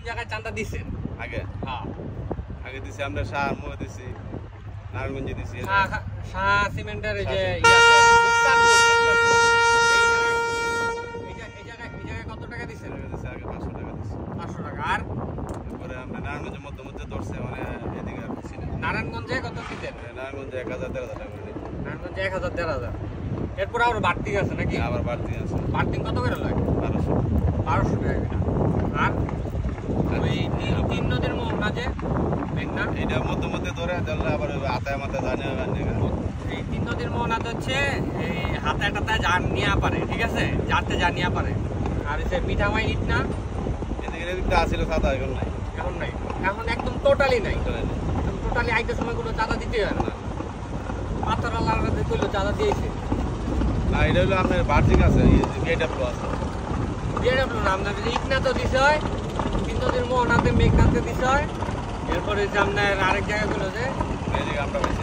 কোন জায়গায় চাঁদা দিছেন আগে হ্যাঁ আগে দিছি আমরা শাহ মো দিছি নারায়ণগঞ্জে দিছি শাহ সিমেন্টের এই যে এই জায়গায় কত টাকা দিছেন আগে 500 টাকা দিছি 500 টাকা আর পরে আমরা নারায়ণগঞ্জের মধ্যে ধরছে মানে এদিকে আর দিছি না নারায়ণগঞ্জে কত দিতেন নারায়ণগঞ্জে 1000-13000 টাকা করে নারায়ণগঞ্জে 1000-13000 এরপর আবার বাড়তি আছে নাকি আবার বাড়তি আছে বাড়তি কত করে লাগে 1200 টাকা আর ওই তিন নদীর মোহনা যে মেঘনা এটা মধ্যে ধরে তাহলে আবার আতায় মাথায় জানিয়ে এই তিন নদীর মোহনাতে হচ্ছে এই হাতায় টাতায় জান নিয়ে পারে ঠিক আছে যাতে জানিয়া পারে আর সে মিঠামাই ইট না এদিকে আসছিল সাদা এখন নাই এখন নাই এখন একদম টোটালি নাই টোটালি আইতে সময় কোনো চাঁদা দিতে হয় না পাথর আলাদা করলো চাঁদা দিয়েছে না এটা হলো আপনার বার্জিং আছে গেট আপ আছে না আপনার ইট না তো দিছে হয় তিন নদীর মোহনাতে মেঘনাতে দিছে হয় এরপরে যে আপনার আরেক জায়গাগুলো যে এদিকে আমরা বেশি